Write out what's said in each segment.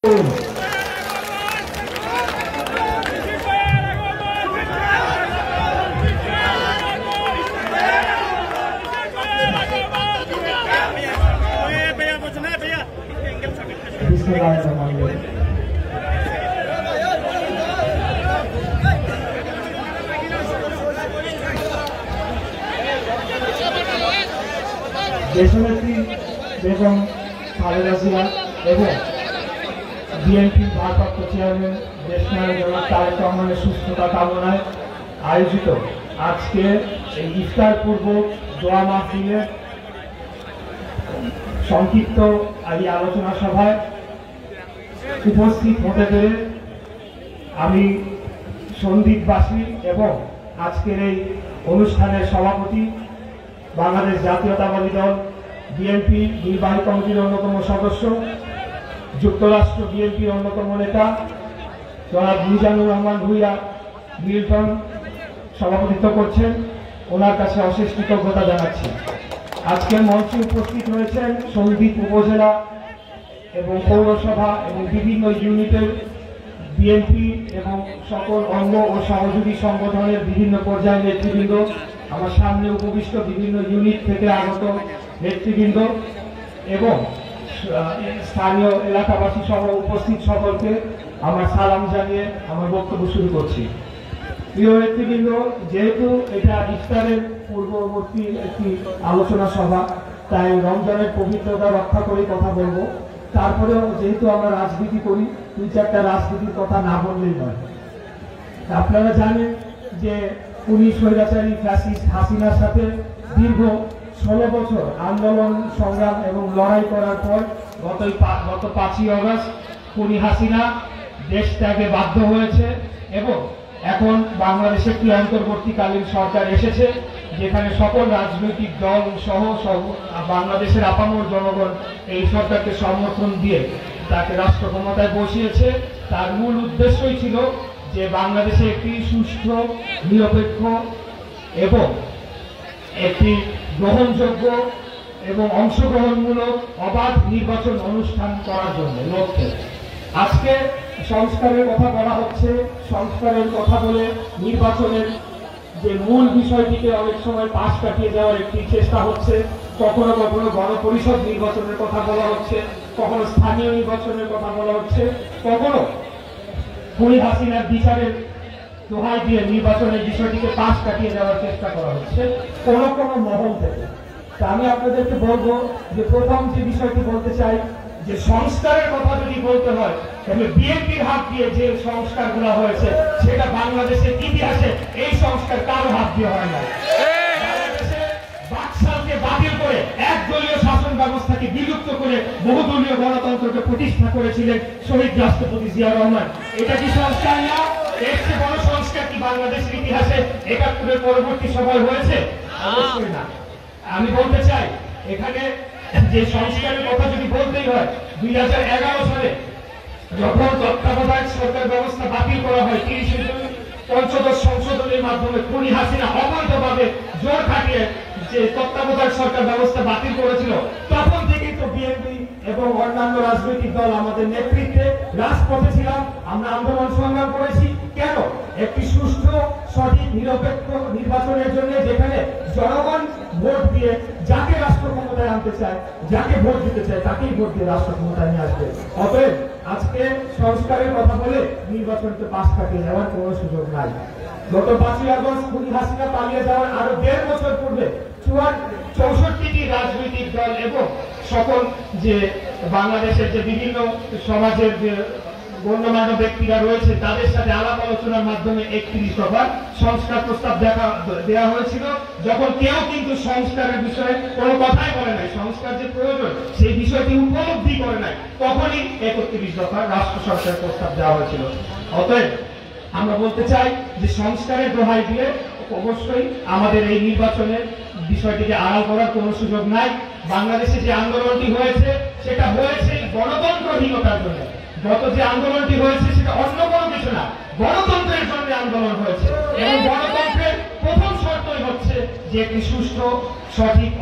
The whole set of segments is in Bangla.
দেশনেত্রী বেগম খালেদা জিয়া এবং বিএনপির ভারপ্রাপ্ত চেয়ারম্যান দেশনায়ক জনাব তারেক রহমানের সুস্থতা কামনায় আয়োজিত আজকে এই ইফতার পূর্ব দোয়া মাহফিলের সংক্ষিপ্ত এই আলোচনা সভায় উপস্থিত হতে পেরে আমি সন্দ্বীপবাসী এবং আজকের এই অনুষ্ঠানের সভাপতি বাংলাদেশ জাতীয়তাবাদী দল বিএনপি নির্বাহী কমিটির অন্যতম সদস্য, যুক্তরাষ্ট্র বিএনপির অন্যতম নেতা জনাব মিজানুর রহমান ভূঁইয়া মিল্টন সভাপতিত্ব করছেন। ওনার কাছে অশেষ কৃতজ্ঞতা জানাচ্ছি। আজকের মঞ্চে উপস্থিত রয়েছেন সন্দ্বীপ উপজেলা এবং পৌরসভা এবং বিভিন্ন ইউনিটের বিএনপি এবং সকল অঙ্গ ও সহযোগী সংগঠনের বিভিন্ন পর্যায়ের নেতৃবৃন্দ, আমার সামনে উপবিষ্ট বিভিন্ন ইউনিট থেকে আগত নেতৃবৃন্দ এবং স্থানীয় এলাকাবাসী সহ উপস্থিত সকলকে আমার সালাম জানিয়ে আমার বক্তব্য শুরু করছি। প্রিয় নেতৃবৃন্দ, যেহেতু এটা ইফতারের পূর্ববর্তী একটি আলোচনা সভা, তাই রমজানের পবিত্রতা রক্ষা করে কথা বলবো। তারপরেও যেহেতু আমরা রাজনীতি করি, দুই চারটা রাজনীতির কথা না বললেই নয়। আপনারা জানেন যে উনি স্বৈরাচারী ফ্যাসিস্ট হাসিনার সাথে দীর্ঘ 16 বছর আন্দোলন সংগ্রাম এবং লড়াই করার পর গত 5ই আগস্ট খুনি হাসিনা দেশ ত্যাগে বাধ্য হয়েছে এবং এখন বাংলাদেশে একটি অন্তর্বর্তীকালীন সরকার এসেছে, যেখানে সকল রাজনৈতিক দল সহ বাংলাদেশের আপামর জনগণ এই সরকারকে সমর্থন দিয়ে তাকে রাষ্ট্র ক্ষমতায় বসিয়েছে। তার মূল উদ্দেশ্যই ছিল যে বাংলাদেশে একটি সুষ্ঠু, নিরপেক্ষ এবং একটি গ্রহণযোগ্য এবং অংশগ্রহণমূলক অবাধ নির্বাচন অনুষ্ঠান করার জন্য লক্ষ্যে আজকে সংস্কারের কথা বলা হচ্ছে। সংস্কারের কথা বলে নির্বাচনের যে মূল বিষয়টিকে অনেক সময় পাশ কাটিয়ে যাওয়ার একটি চেষ্টা হচ্ছে। কখনো কখনো গণপরিষদ নির্বাচনের কথা বলা হচ্ছে, কখনো স্থানীয় নির্বাচনের কথা বলা হচ্ছে, কখনো খুনি হাসিনার বিচারের দোহাই দিয়ে নির্বাচনের বিষয়টিকে পাশ কাটিয়ে যাওয়ার চেষ্টা করা হচ্ছে কোন কোন মহল থেকে। তা আমি আপনাদেরকে বলবো যে প্রথম যে বিষয়টি বলতে চাই যে সংস্কারের কথা যদি বলতে হয় তাহলে বিএনপির হাত দিয়ে যে সংস্কারগুলো হয়েছে সেটা বাংলাদেশের ইতিহাসে এই সংস্কার কারো হাত দিয়ে হয় না। বাকশালকে বাতিল করে একদলীয় শাসন ব্যবস্থাকে বিলুপ্ত করে বহুদলীয় গণতন্ত্রকে প্রতিষ্ঠা করেছিলেন শহীদ রাষ্ট্রপতি জিয়া রহমান। এটা কি সংস্কার না? এর চেয়ে বড় সংস্কার কি বাংলাদেশের ইতিহাসে ৭১-এর পরবর্তী সময় হয়েছে? অবশ্যই না। আমি বলতে চাই এখানে যে সংস্কারের কথা যদি বলতেই হয়, 2011 সালে যখন তত্ত্বাবধায়ক সরকার ব্যবস্থা বাতিল করা হয় 30 জুন পঞ্চদশ সংশোধনের মাধ্যমে খুনি হাসিনা অবৈধভাবে জোর খাটিয়ে যে তত্ত্বাবধায়ক সরকার ব্যবস্থা বাতিল করেছিল, তখন থেকেই তো বিএনপি এবং অন্যান্য রাজনৈতিক দল আমাদের নেতৃত্বে রাজপথে ছিলাম। আমরা আন্দোলন সংগ্রাম করেছি। কেন? একটি সুষ্ঠু, সঠিক, নিরপেক্ষ নির্বাচনের জন্য, যেখানে জনগণ ভোট দিয়ে যাকে রাষ্ট্র ক্ষমতায় আনতে চায়, যাকে ভোট দিতে চায়, তাকেই ভোট দিয়ে রাষ্ট্র ক্ষমতায় নিয়ে আসবে। অতএব আজকে সংস্কারের কথা বলে নির্বাচনকে পাশ কাটিয়ে যাওয়ার কোনো সুযোগ নাই। গত 5ই আগস্ট খুনি হাসিনা পালিয়ে যাওয়ার আরো 1.5 বছর পূর্বে 64টি রাজনৈতিক দল এবং সকল যে বাংলাদেশের যে বিভিন্ন সমাজের যে গণ্যমান্য ব্যক্তিরা রয়েছে তাদের সাথে আলাপ আলোচনার মাধ্যমে 31 দফার সংস্কার প্রস্তাব দেওয়া হয়েছিল, যখন কেউ কিন্তু সংস্কারের বিষয়ে কোনো কথাই বলে নাই, সংস্কার যে প্রয়োজন সেই বিষয়টি উপলব্ধি করে নাই, তখনই 31 দফার রাষ্ট্র সংস্কার প্রস্তাব দেওয়া হয়েছিল। অতএব আমরা বলতে চাই যে সংস্কারের দোহাই দিয়ে অবশ্যই আমাদের এই নির্বাচনের বিষয়টিকে আড়াল করার কোনো সুযোগ নাই। বাংলাদেশে যে আন্দোলনটি হয়েছে সেটা হয়েছে গণতন্ত্রহীনতার জন্য। গত যে আন্দোলনটি হয়েছে সেটা অন্য কোনো কিছু না, গণতন্ত্রের জন্য আন্দোলন হয়েছে এবং গণতন্ত্রের প্রথম শর্তই হচ্ছে যে একটি সুষ্ঠু, সঠিক,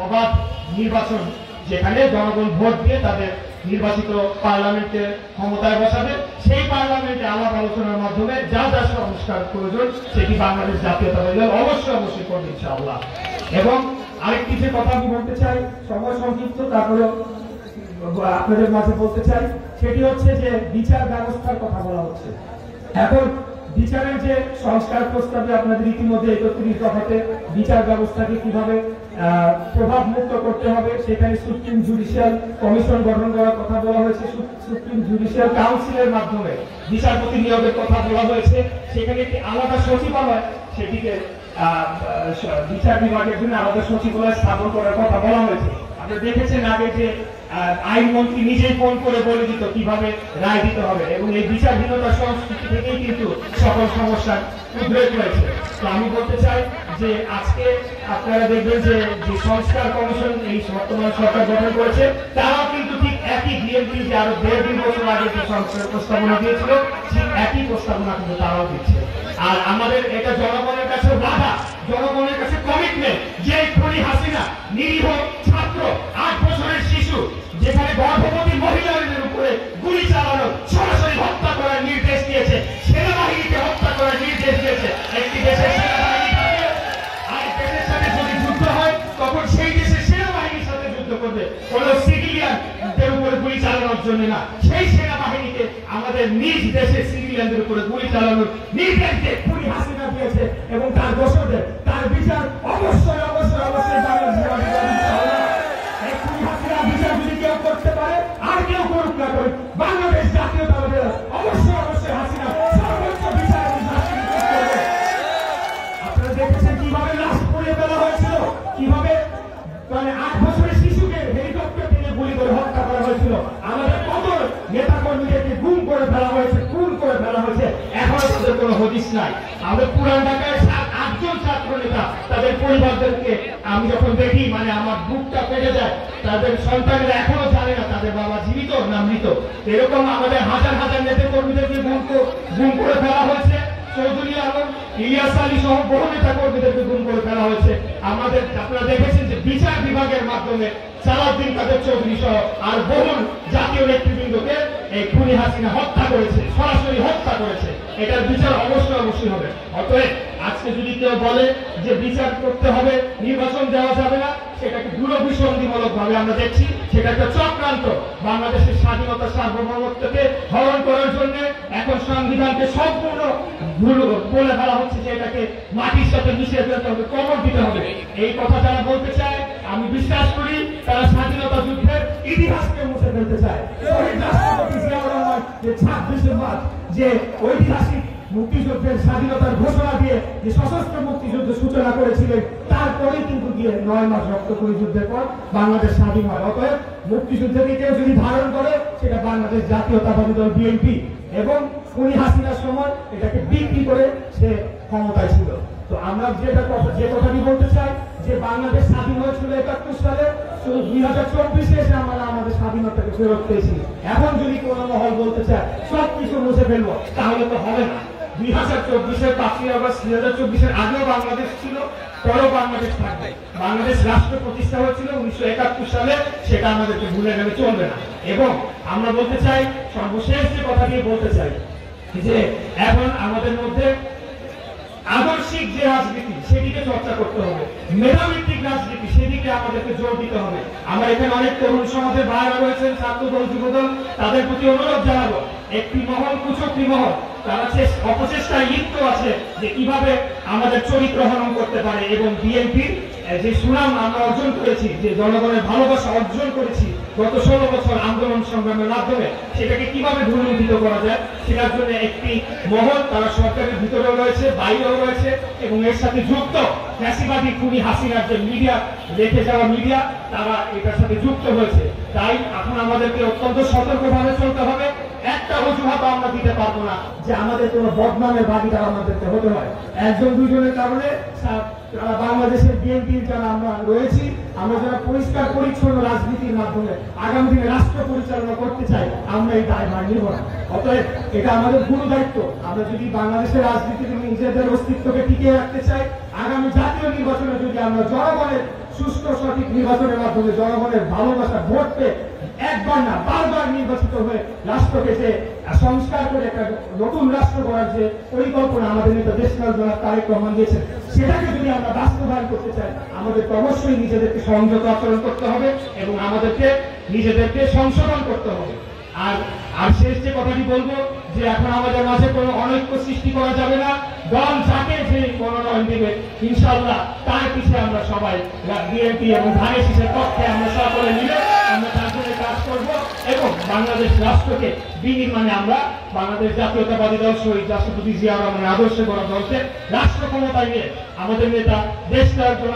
অবাধ নির্বাচন, যেখানে জনগণ ভোট দিয়ে তাদের নির্বাচিত পার্লামেন্টে ক্ষমতায় বসাবে, সেই পার্লামেন্টে আলাপ আলোচনার মাধ্যমে যা যা সংস্কার প্রয়োজন সেটি বাংলাদেশ জাতীয়তাবাদী দল অবশ্যই করবে ইনশাআল্লাহ। এবং আরেকটি যে কথা আমি বলতে চাই, সময় সংক্ষিপ্ত, তারপরে আপনাদের মাঝে বলতে চাই, সেটি হচ্ছে যে বিচার ব্যবস্থার কথা বলা হচ্ছে। এখন বিচারের যে সংস্কার প্রস্তাবে আপনাদের ইতিমধ্যে ৩১ দফাতে বিচার ব্যবস্থাকে কিভাবে প্রভাব মুক্ত করতে হবে, সেখানে সুপ্রিম জুডিশিয়াল কমিশন গঠন করার কথা বলা হয়েছে, সুপ্রিম জুডিশিয়াল কাউন্সিলের মাধ্যমে বিচারপতি নিয়োগের কথা বলা হয়েছে, সেখানে একটি আলাদা সচিবালয়, সেটিকে বিচার বিভাগের জন্য আলাদা সচিবালয় স্থাপন করার কথা বলা হয়েছে। আপনারা দেখেছেন আগে যে আইনমন্ত্রী নিজেই ফোন করে বলে দিত কিভাবে রায় দিতে হবে, এবং এই বিচারহীনতা সংস্কৃতি থেকেই কিন্তু সকল সমস্যার উদ্রেক হয়েছে। তো আমি বলতে চাই যে আজকে আপনারা দেখবেন যে সংস্কার কমিশন এই বর্তমান সরকার গঠন করেছে, তারাও কিন্তু ঠিক একই বিএনপি যে আরো 1.5 বছর আগে যে সংস্কার প্রস্তাবনা দিয়েছিল, ঠিক একই প্রস্তাবনা কিন্তু তারাও দিচ্ছে। আর আমাদের এটা জনগণের কাছে বাধা, জনগণের কাছে কমিটমেন্ট যে খুনি হাসিনা নিরীহ ছাত্র 8 বছরের শিশু, যেখানে গর্ভবতী মহিলাদের উপরে গুলি চালানো, সরাসরি হত্যা করার নির্দেশ দিয়েছে, সেনাবাহিনীকে হত্যা করার নির্দেশ দিয়েছে। একটি দেশের সেনাবাহিনী থাকে, আরেক দেশের সাথে যদি যুদ্ধ হয় তখন সেই দেশের সেনাবাহিনীর সাথে যুদ্ধ করবে, কোন সিভিলিয়ানদের উপরে গুলি চালানোর জন্য না। সেই সেনাবাহিনীকে আমাদের নিজ দেশের সিভিলিয়ানদের উপরে গুলি চালানোর নির্দেশ দিয়ে খুনি হাসিনা দিয়েছে, এবং তার দোষদের তার বিচার অবশ্যই বিচার যদি কেউ করতে পারে, আর কেউ করুক না করুক, বাংলাদেশ জাতীয়তাবাদী দল অবশ্যই হাসিনা সর্বোচ্চ বিচার করবে। আপনারা দেখেছেন কিভাবে লাশ পুড়িয়ে ফেলা হয়েছিল, কিভাবে 8 বছরের শিশুকে হেলিকপ্টার থেকে গুলি করে হত্যা করা হয়েছিল, আমাদের কত নেতা কর্মীদেরকে গুম করে ফেলা হয়েছে, খুন করে ফেলা হয়েছে, এখনো তাদের কোনো হদিস নাই। আমাদের পুরান ঢাকায় 8জন ছাত্র নেতা, তাদের পরিবারদেরকে আমি যখন দেখি মানে আমার বুকটা ফেটে যায়। তাদের সন্তানেরা এখনো জানে না তাদের বাবা জীবিত না মৃত। এরকম আমাদের হাজার হাজার নেতা কর্মীদেরকে গুম করে ফেলা হয়েছে। চৌধুরী আলম, ইলিয়াস আলী সহ বহু নেতা কর্মীদেরকে গুম করে ফেলা হয়েছে। আমাদের আপনারা দেখেছেন যে বিচার বিভাগের মাধ্যমে সালাউদ্দিন কাদের চৌধুরী সহ আর বহু জাতীয় নেতৃবৃন্দকে এই খুনি হাসিনা হত্যা করেছে, সরাসরি হত্যা করেছে। এটার বিচার অবশ্যই হবে। অতএব আজকে যদি কেউ বলে যে বিচার করতে হবে, নির্বাচন দেওয়া যাবে না, সেটাকে দূরভিসন্ধিমূলক ভাবে আমরা দেখছি। সেটা একটা চক্রান্ত, বাংলাদেশের স্বাধীনতা সার্বভৌমত্বকে হরণ করার জন্য এখন সংবিধানকে সম্পূর্ণ বলে ফেলা হচ্ছে যে এটাকে মাটির সাথে মিশিয়ে ফেলতে হবে, কবর দিতে হবে। এই কথা যারা বলতে চায়, আমি বিশ্বাস করি তারা স্বাধীনতা যুদ্ধের ইতিহাসকে মুছে ফেলতে চায়। রাষ্ট্রপতি জিয়াউর রহমান যে 26 মার্চ যে ঐতিহাসিক মুক্তিযুদ্ধের স্বাধীনতার ঘোষণা দিয়ে যে সশস্ত্র মুক্তিযুদ্ধ সূচনা করেছিলেন, তারপরেই কিন্তু গিয়ে 9 মাস রক্তক্ষয়ী যুদ্ধের পর বাংলাদেশ স্বাধীন হয়। অতএব মুক্তিযুদ্ধকে কেউ যদি ধারণ করে, সেটা বাংলাদেশ জাতীয়তাবাদী দল বিএনপি, এবং খুনি হাসিনার সময় এটাকে বিক্রি করে সে ক্ষমতায় ছিল। তো আমরা যে কথাটি বলতে চাই যে বাংলাদেশ স্বাধীন হয়েছিল 71 সালে, 2024 এসে আমরা আমাদের স্বাধীনতাকে ফেরত পেয়েছি। এখন যদি কোনো মহল বলতে চায় সবকিছু মুছে ফেলবো, তাহলে তো হবে না। 2024-এর 5ই আগস্ট 2024-এর আগেও বাংলাদেশ ছিল, পরেও বাংলাদেশ থাকবে। বাংলাদেশ রাষ্ট্র প্রতিষ্ঠা হয়েছিল 1971 সালে, সেটা আমাদেরকে ভুলে গেলে চলবে না। এবং আমরা বলতে চাই, সর্বশেষ যে কথাটি বলতে চাই, যে এখন আমাদের মধ্যে আদর্শিক যে রাজনীতি সেদিকে চর্চা করতে হবে, মেধাভিত্তিক রাজনীতি সেদিকে আমাদেরকে জোর দিতে হবে। আমার এখানে অনেক তরুণ সমাজের ভাইরা রয়েছেন, ছাত্রদল, যুবদল, তাদের প্রতি অনুরোধ জানাবো, একটি মহল কুচক্রী মহল তারা অপচেষ্টায় লিপ্ত আছে যে কিভাবে আমাদের চরিত্র হনন করতে পারে, এবং বিএনপির যে সুনাম আমরা অর্জন করেছি, যে জনগণের ভালোবাসা অর্জন করেছি গত 16 বছর আন্দোলন সংগ্রামের মাধ্যমে, সেটাকে কিভাবে ভূলুণ্ঠিত করা যায় সেটার জন্য একটি মহল তারা সরকারের ভিতরেও রয়েছে, বাইরেও রয়েছে, এবং এর সাথে যুক্ত ফ্যাসিবাদী খুনি হাসিনার যে মিডিয়া, রেখে যাওয়া মিডিয়া, তারা এটার সাথে যুক্ত হয়েছে। তাই এখন আমাদেরকে অত্যন্ত সতর্কভাবে চলতে হবে। একটা অজুহাত আমরা দিতে পারবো না যে আমাদের কোনো বদনামের ভাগিদার আমাদেরকে হতে হয়। 1-2 জনের কারণে বাংলাদেশের বিএনপির যারা আমরা রয়েছি, আমরা যারা পরিষ্কার পরিচ্ছন্ন রাজনীতির মাধ্যমে আগামী দিনে রাষ্ট্র পরিচালনা করতে চাই, আমরা এই দায়ভার নিব না। অতএব এটা আমাদের গুরু দায়িত্ব। আমরা যদি বাংলাদেশের রাজনীতিতে নিজেদের অস্তিত্বকে টিকিয়ে রাখতে চাই, আগামী জাতীয় নির্বাচনে যদি আমরা জনগণের সুষ্ঠু সঠিক নির্বাচনের মাধ্যমে জনগণের ভালোবাসা ভোট পেয়ে একবার না বারবার নির্বাচিত হয়ে রাষ্ট্রকে যে সংস্কার করে একটা নতুন রাষ্ট্র গড়ার যে পরিকল্পনা আমাদের নেতা দেশনাথ জনাব তারেক রহমান দিয়েছেন, সেটাকে যদি আমরা বাস্তবায়ন করতে চাই, আমাদের অবশ্যই নিজেদেরকে সংযত আচরণ করতে হবে এবং আমাদেরকে নিজেদেরকে সংশোধন করতে হবে। আর আর শেষ যে কথাটি বলবো, যে এখন আমাদের মাঝে কোনো অনৈক্য সৃষ্টি করা যাবে না। দল যাকে যে মনোনয়ন দেবে ইনশাআল্লাহ তার পিছিয়ে আমরা সবাই বিএনপি এবং ধানের শীষের পক্ষে আমরা সকলে মিলে আমরা তার জন্য কাজ করবো এবং বাংলাদেশ রাষ্ট্রকে বিনির্মাণে আমরা বাংলাদেশ জাতীয়তাবাদী দল শহীদ রাষ্ট্রপতি জিয়া রহমানের আদর্শে গড়া দলকে রাষ্ট্র ক্ষমতায় নিয়ে আমাদের নেতা দেশটার জন্য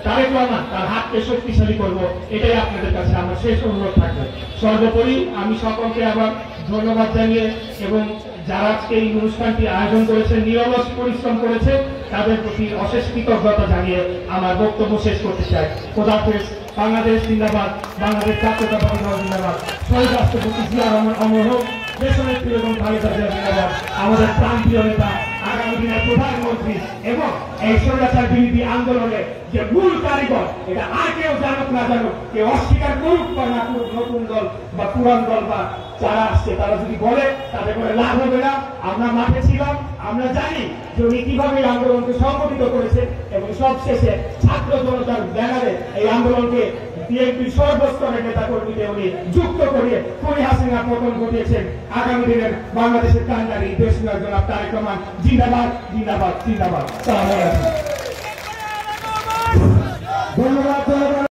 তারেক রহমান তার হাতকে শক্তিশালী করবো, এটাই আপনাদের কাছে আমার শেষ অনুরোধ থাকবে। সর্বোপরি আমি সকলকে আবার ধন্যবাদ জানিয়ে এবং যারা আজকে এই অনুষ্ঠানটি আয়োজন করেছে, নিরলস পরিশ্রম করেছে, তাদের প্রতি অশেষ কৃতজ্ঞতা জানিয়ে আমার বক্তব্য শেষ করতে চাই। খোদা হাফেজ। বাংলাদেশ জিন্দাবাদ, বাংলাদেশ জাতীয়তাবাদী দল জিন্দাবাদ, শহীদ রাষ্ট্রপতি জিয়া রহমান অমর হোক, দেশনেত্রী এবং খালেদা জিয়া জিন্দাবাদ, আমাদের প্রান্তীয় নেতা, আগামী দিনের প্রধানমন্ত্রী এবং এই স্বৈরাচার বিরোধী আন্দোলনের যে মূল কারিগর, এটা আর কেউ জানুক না জানুক, কেউ অস্বীকার করুক বা না করুক, নতুন দল বা পুরান দল বা যারা আসছে তারা যদি বলে, তাদের করে লাভ হবে না। আমরা মাঠে ছিলাম, আমরা জানি যে উনি কিভাবে এই আন্দোলনকে সংগঠিত করেছে এবং সবশেষে ছাত্র জনতার ব্যানারে এই আন্দোলনকে বিএনপির সর্বস্তরের নেতা কর্মীকে উনি যুক্ত করিয়ে খুনি হাসিনার পতন ঘটিয়েছেন। আগামী দিনের বাংলাদেশের কান্ডারি দেশনাথ জনাব তারেক রহমান জিন্দাবাদ, জিন্দাবাদ, জিন্দাবাদ। সালাম আলাইকুম। ধন্যবাদ।